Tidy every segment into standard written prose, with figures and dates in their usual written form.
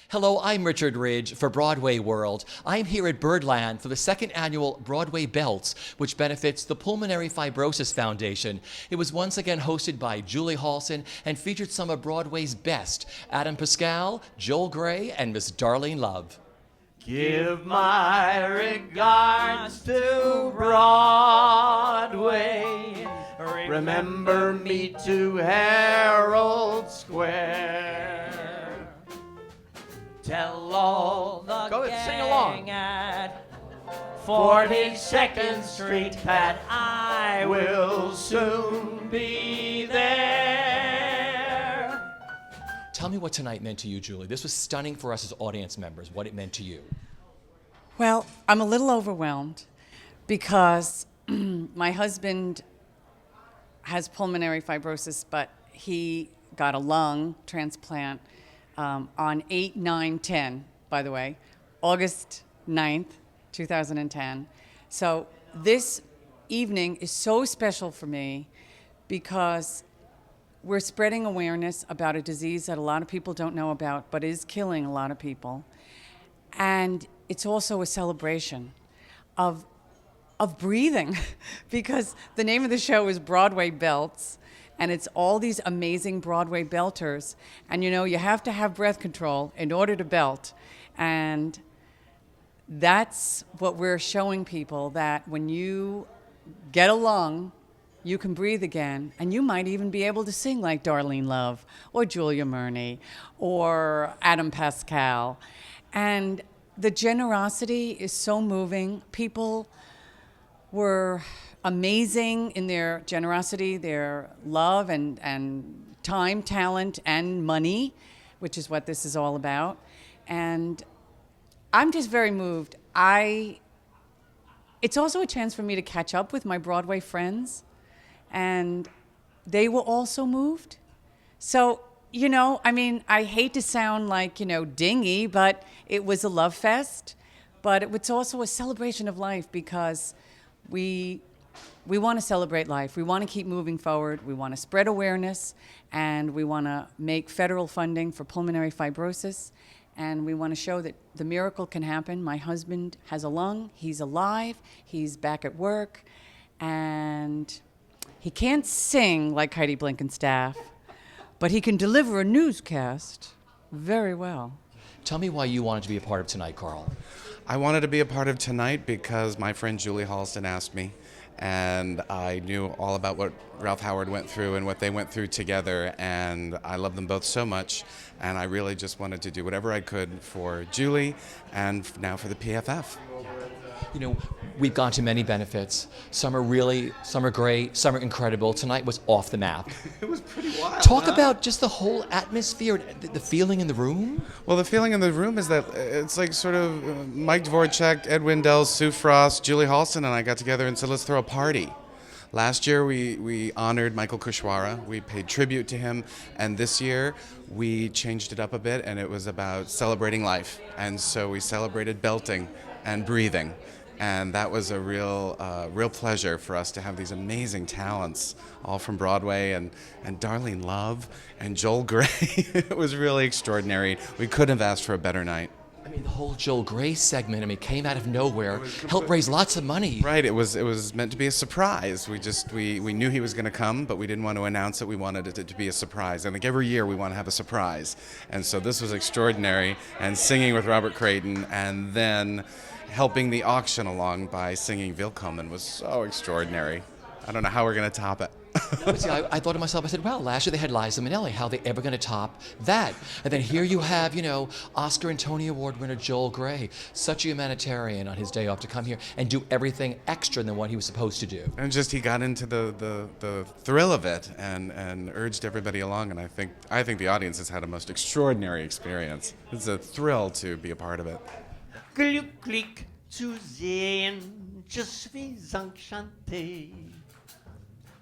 Hello, I'm Richard Ridge for Broadway World. I'm here at Birdland for the second annual Broadway Belts, which benefits the Pulmonary Fibrosis Foundation. It was once again hosted by Julie Halston and featured some of Broadway's best, Adam Pascal, Joel Grey, and Miss Darlene Love. Give my regards to Broadway. Remember me to Herald Square. Tell all the Go ahead, sing along. gang at 42nd Street that I will soon be there. Tell me what tonight meant to you, Julie. This was stunning for us as audience members, what it meant to you. Well, I'm a little overwhelmed because my husband has pulmonary fibrosis, but he got a lung transplant on 8/9/10, by the way, August 9th, 2010. So this evening is so special for me because we're spreading awareness about a disease that a lot of people don't know about, but is killing a lot of people. And it's also a celebration of breathing because the name of the show is Broadway Belts. And it's all these amazing Broadway belters. And you know, you have to have breath control in order to belt. And that's what we're showing people, that when you get a lung, you can breathe again. And you might even be able to sing like Darlene Love or Julia Murney or Adam Pascal. And the generosity is so moving. People were amazing in their generosity, their love and time, talent, and money, which is what this is all about. And I'm just very moved. It's also a chance for me to catch up with my Broadway friends, and they were also moved. So, you know, I mean, I hate to sound like, you know, dingy, but it was a love fest, but it was also a celebration of life because we want to celebrate life. We want to keep moving forward. We want to spread awareness, and we want to make federal funding for pulmonary fibrosis, and we want to show that the miracle can happen. My husband has a lung. He's alive. He's back at work, and he can't sing like Heidi Blickenstaff, but he can deliver a newscast very well. Tell me why you wanted to be a part of tonight, Carl. I wanted to be a part of tonight because my friend Julie Halston asked me, and I knew all about what Ralph Howard went through and what they went through together, and I love them both so much, and I really just wanted to do whatever I could for Julie and now for the PFF. You know, we've gone to many benefits. Some are great, some are incredible. Tonight was off the map. It was pretty wild. Talk about just the whole atmosphere, the feeling in the room. Well, the feeling in the room is that it's like sort of Mike Dvorak, Ed Wendell, Sue Frost, Julie Halston, and I got together and said, let's throw a party. Last year, we honored Michael Kuchwara. We paid tribute to him. And this year, we changed it up a bit, and it was about celebrating life. And so we celebrated belting and breathing. And that was a real pleasure for us to have these amazing talents, all from Broadway, and Darlene Love and Joel Grey. It was really extraordinary. We couldn't have asked for a better night. I mean, the whole Joel Grey segment, I mean, came out of nowhere, helped raise lots of money. Right, it was meant to be a surprise. We knew he was going to come, but we didn't want to announce it. We wanted it to be a surprise. And like every year, we want to have a surprise. And so this was extraordinary. And singing with Robert Creighton, and then helping the auction along by singing Willkommen was so extraordinary. I don't know how we're going to top it. No, but see, I thought to myself, I said, wow, last year they had Liza Minnelli. How are they ever going to top that? And then here you have, you know, Oscar and Tony Award winner Joel Grey, such a humanitarian on his day off to come here and do everything extra than what he was supposed to do. And just he got into the thrill of it and urged everybody along. And I think the audience has had a most extraordinary experience. It's a thrill to be a part of it. Glücklich zu sehen, je suis enchanté.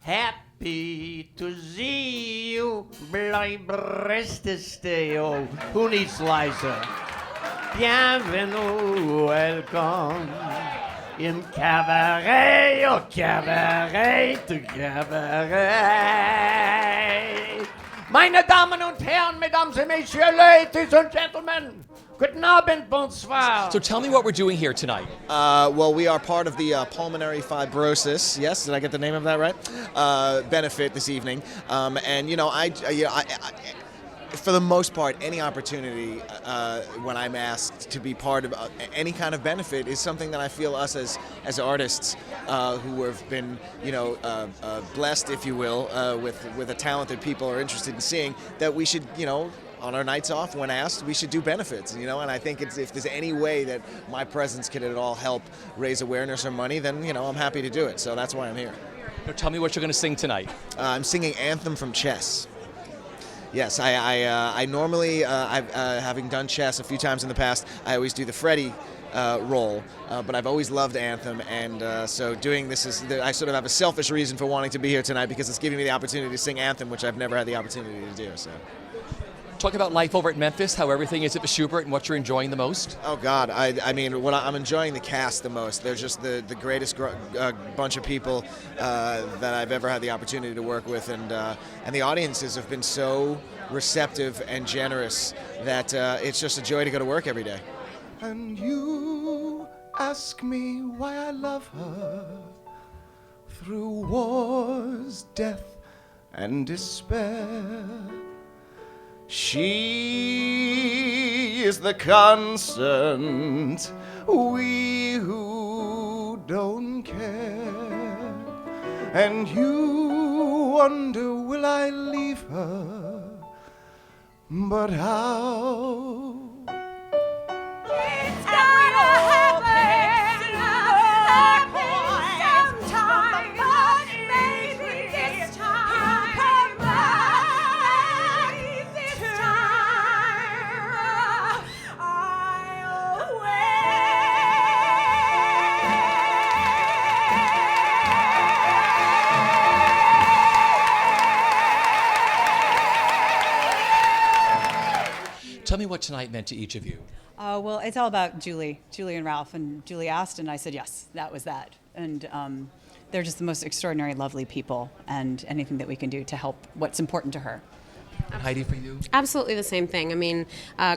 Happy to see you, bleib reste stay. Oh, who needs Liza? Bienvenue, welcome. In cabaret, oh cabaret to cabaret. Meine Damen und Herren, Mesdames et Messieurs, ladies and gentlemen, guten Abend, bonsoir. So tell me what we're doing here tonight. Well, we are part of the pulmonary fibrosis. Yes, did I get the name of that right? Benefit this evening, and for the most part, any opportunity when I'm asked to be part of any kind of benefit is something that I feel us as artists who have been, blessed, if you will, with a talent that people are interested in seeing, that we should, on our nights off, when asked, we should do benefits, and I think if there's any way that my presence can at all help raise awareness or money, then, I'm happy to do it. So that's why I'm here. Now tell me what you're going to sing tonight. I'm singing Anthem from Chess. Yes, I normally, having done chess a few times in the past, I always do the Freddie role, but I've always loved Anthem, and so doing this I sort of have a selfish reason for wanting to be here tonight, because it's giving me the opportunity to sing Anthem, which I've never had the opportunity to do. So. Talk about life over at Memphis, how everything is at the Schubert, and what you're enjoying the most. Oh God, I mean, what I'm enjoying the cast the most. They're just the greatest bunch of people that I've ever had the opportunity to work with, and the audiences have been so receptive and generous that it's just a joy to go to work every day. And you ask me why I love her through wars, death, and despair. She is the constant, we who don't care. And you wonder, will I leave her? But how? It's gonna happen sometime, but maybe this time come back. This time I'll Tell me what tonight meant to each of you. Well, it's all about Julie and Ralph. And Julie asked, and I said, yes, that was that. And they're just the most extraordinary, lovely people, and anything that we can do to help what's important to her. And Heidi, for you? Absolutely the same thing. I mean,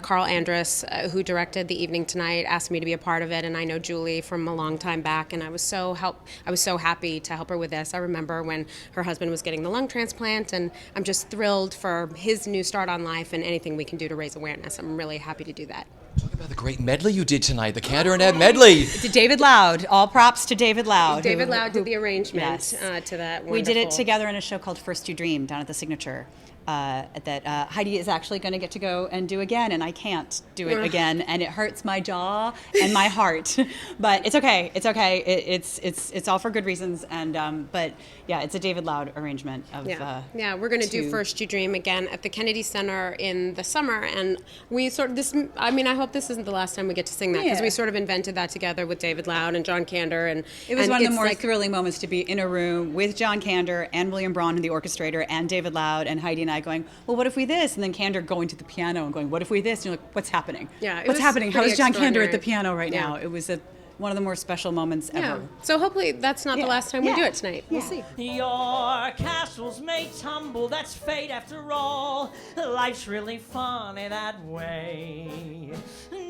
Carl Andress, who directed the evening tonight, asked me to be a part of it, and I know Julie from a long time back, and I was so happy to help her with this. I remember when her husband was getting the lung transplant, and I'm just thrilled for his new start on life, and anything we can do to raise awareness. I'm really happy to do that. Talk about the great medley you did tonight, the Cantor and Ebb medley. To David Loud. All props to David Loud. David Loud did the arrangement Yes. to that. We did it wonderful- together in a show called First You Dream down at the Signature. That Heidi is actually going to get to go and do again, and I can't do it again, and it hurts my jaw and my heart. But it's okay. It's okay. It's all for good reasons. And but yeah, it's a David Loud arrangement of. Yeah, we're going to do First You Dream again at the Kennedy Center in the summer, and we sort of I hope this isn't the last time we get to sing that, because we sort of invented that together with David Loud and John Kander, and it was one of the more like, thrilling moments to be in a room with John Kander and William Braun, the orchestrator, and David Loud and Heidi and I going, well, what if we this? And then Kander going to the piano and going, what if we this? And you're like, what's happening? Yeah, what's happening? How pretty is John Kander at the extraordinary. piano right Yeah. now? It was one of the more special moments ever. So hopefully that's not the last time we do it tonight. We'll see. Your castles may tumble, that's fate after all. Life's really funny that way.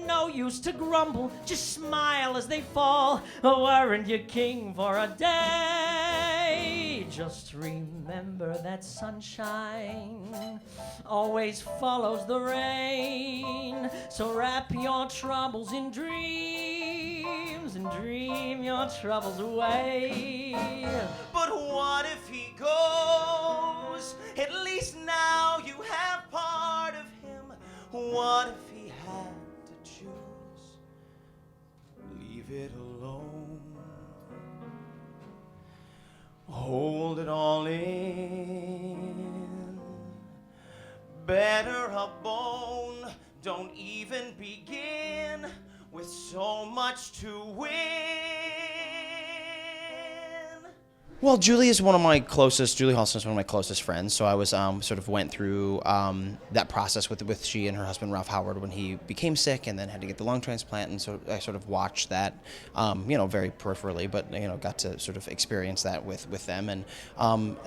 No use to grumble, just smile as they fall. Weren't you king for a day? Just remember that sunshine always follows the rain. So wrap your troubles in dreams and dream your troubles away. But what if he goes? At least now you have part of him. What if he had to choose? Leave it alone. Hold it all in. Better a bone. Don't even begin with so much to win. Well, Julie Halston is one of my closest friends. So I was sort of went through that process with she and her husband Ralph Howard when he became sick and then had to get the lung transplant, and so I sort of watched that, very peripherally, but got to sort of experience that with them, and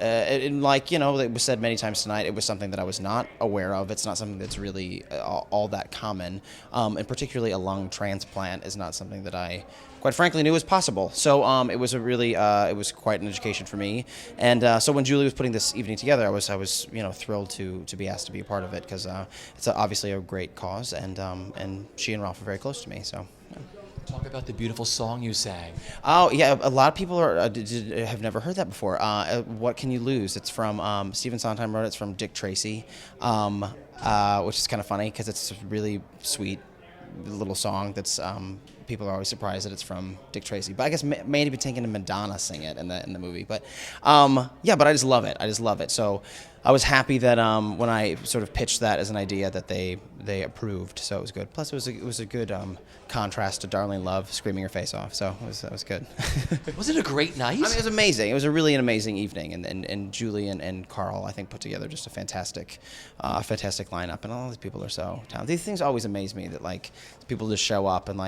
it was said many times tonight, it was something that I was not aware of. It's not something that's really all that common, and particularly a lung transplant is not something that I, quite frankly, knew was possible. So it was it was quite an education for me. And so when Julie was putting this evening together, I was thrilled to be asked to be a part of it, because it's obviously a great cause, and she and Ralph are very close to me. So. Yeah. Talk about the beautiful song you sang. Oh yeah, a lot of people have never heard that before. What Can You Lose? It's from Stephen Sondheim wrote it. It's from Dick Tracy, which is kind of funny because it's a really sweet little song that's people are always surprised that it's from Dick Tracy, but I guess maybe be thinking of Madonna sing it in the movie. But but I just love it. So I was happy that when I sort of pitched that as an idea that they approved. So it was good. Plus it was a good contrast to Darlene Love screaming her face off. So it was good. Was it a great night? I mean, it was amazing. It was an amazing evening, and Julie and Carl, I think, put together just a fantastic lineup, and all these people are so talented. These things always amaze me, that like people just show up and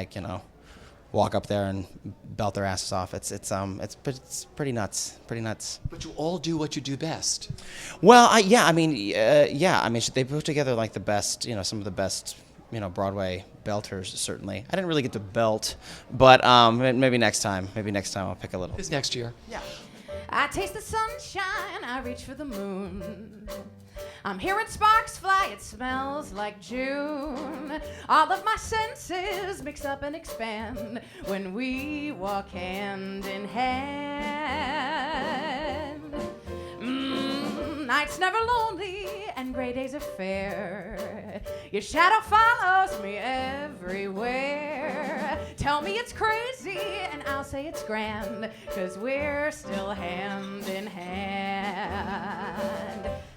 walk up there and belt their asses off. It's pretty nuts. But you all do what you do best. Well, they put together like the best, some of the best, Broadway belters, certainly. I didn't really get to belt, but maybe next time. I'll pick a little. This next year. Yeah. I taste the sunshine, I reach for the moon. I'm hearing sparks fly, it smells like June. All of my senses mix up and expand when we walk hand in hand. Nights never lonely and gray days are fair. Your shadow follows me everywhere. Tell me it's crazy and I'll say it's grand, 'cause we're still hand in hand.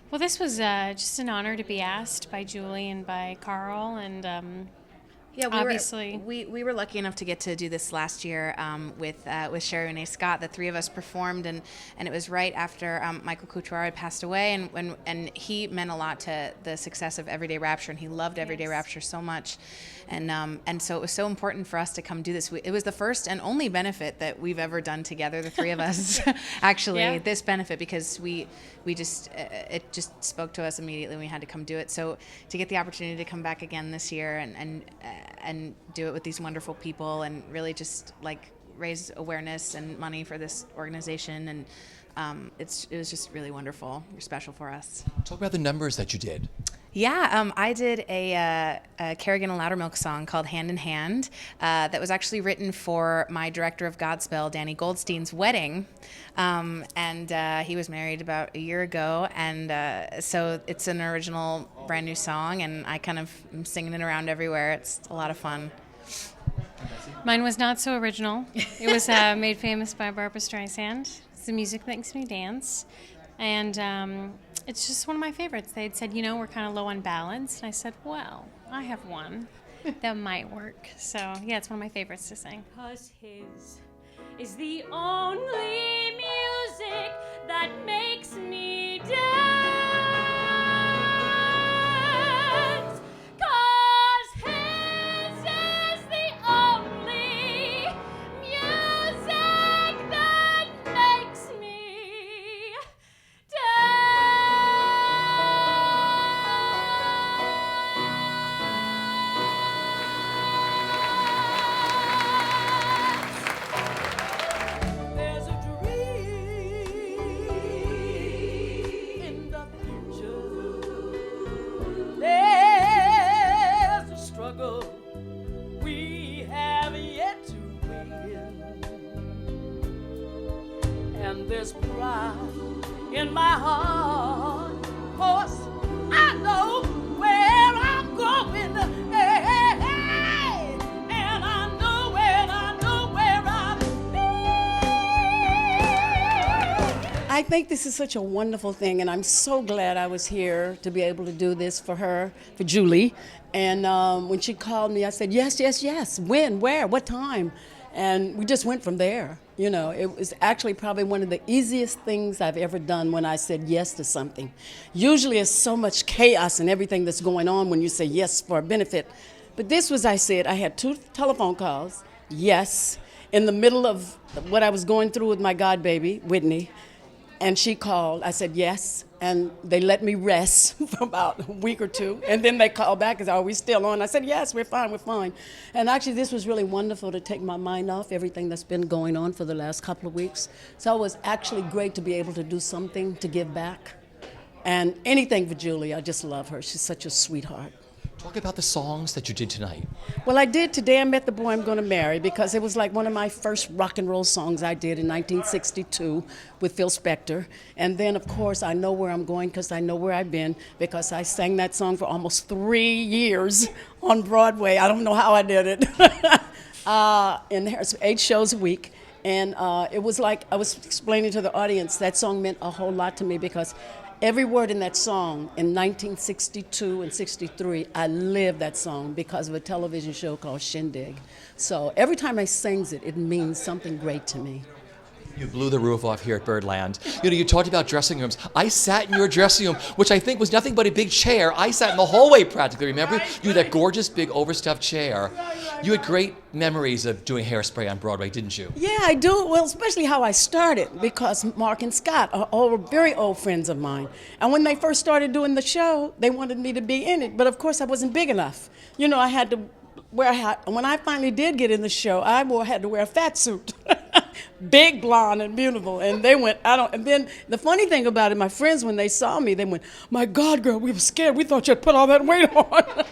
Well, this was just an honor to be asked by Julie and by Carl, and obviously we were lucky enough to get to do this last year with Sherry Renee Scott. The three of us performed, and it was right after Michael Kuchar had passed away, and he meant a lot to the success of Everyday Rapture, and he loved Everyday Rapture so much, and so it was so important for us to come do this. It was the first and only benefit that we've ever done together, the three of us. Actually, this benefit, because we just it just spoke to us immediately when we had to come do it. So to get the opportunity to come back again this year and do it with these wonderful people, and really just like raise awareness and money for this organization, and it was just really wonderful. You're special for us. Talk about the numbers that you did. Yeah, I did a Kerrigan and Loudermilk song called Hand in Hand that was actually written for my director of Godspell, Danny Goldstein's wedding. And he was married about a year ago. And so it's an original, brand new song. And I kind of am singing it around everywhere. It's a lot of fun. Mine was not so original. It was made famous by Barbra Streisand. It's the music that makes me dance. And it's just one of my favorites. They had said, we're kind of low on ballads. And I said, well, I have one that might work. So, yeah, it's one of my favorites to sing. 'Cause his is the only music that makes me dance. 'Cause his is the only music that makes me There's a dream in the future. There's a struggle we have yet to win. And there's pride in my heart. Of course, I know where I'm going. Hey, hey, hey. And I know where I've been. I think this is such a wonderful thing, and I'm so glad I was here to be able to do this for her, for Julie. And when she called me, I said, yes. When, where, what time? And we just went from there. You know, it was actually probably one of the easiest things I've ever done when I said yes to something. Usually it's so much chaos and everything that's going on when you say yes for a benefit. But this was, I said, I had 2 telephone calls, yes, in the middle of what I was going through with my godbaby, Whitney. And she called. I said yes, and they let me rest for about a week or 2. And then they called back and said, "Are we still on?" I said, "Yes, we're fine, we're fine." And actually, this was really wonderful to take my mind off everything that's been going on for the last couple of weeks. So it was actually great to be able to do something to give back. And anything for Julie. I just love her. She's such a sweetheart. Talk about the songs that you did tonight. Well, I did Today I Met the Boy I'm Gonna Marry, because it was like one of my first rock and roll songs I did in 1962 with Phil Spector. And then, of course, I Know Where I'm Going because I know where I've been, because I sang that song for almost 3 years on Broadway. I don't know how I did it. And there's 8 shows a week. And it was like I was explaining to the audience, that song meant a whole lot to me, because every word in that song in 1962 and 63, I lived that song because of a television show called Shindig. So every time I sings it, it means something great to me. You blew the roof off here at Birdland. You know, you talked about dressing rooms. I sat in your dressing room, which I think was nothing but a big chair. I sat in the hallway practically, remember? You had that gorgeous, big, overstuffed chair. You had great memories of doing Hairspray on Broadway, didn't you? Yeah, I do. Well, especially how I started, because Mark and Scott are very old friends of mine. And when they first started doing the show, they wanted me to be in it. But of course, I wasn't big enough. You know, I had to wear a hat. When I finally did get in the show, I had to wear a fat suit. Big, blonde, and beautiful. And they went, and then the funny thing about it, my friends, when they saw me, they went, "My God, girl, we were scared. We thought you'd put all that weight on."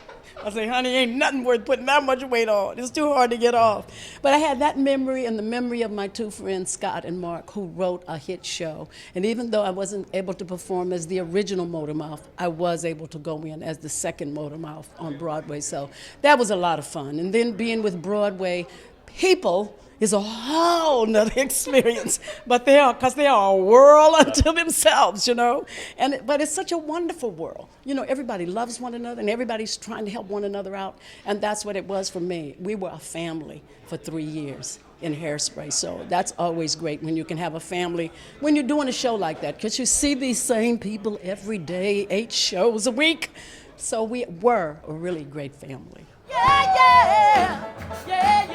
I say, "Honey, ain't nothing worth putting that much weight on. It's too hard to get off." But I had that memory and the memory of my 2 friends, Scott and Mark, who wrote a hit show. And even though I wasn't able to perform as the original Motormouth, I was able to go in as the second Motormouth on Broadway. So that was a lot of fun. And then being with Broadway people is a whole nother experience, but because they are a world unto themselves, you know. But it's such a wonderful world. You know, everybody loves one another, and everybody's trying to help one another out, and that's what it was for me. We were a family for 3 years in Hairspray, so that's always great when you can have a family when you're doing a show like that, because you see these same people every day, 8 shows a week. So we were a really great family. Yeah, yeah, yeah, yeah.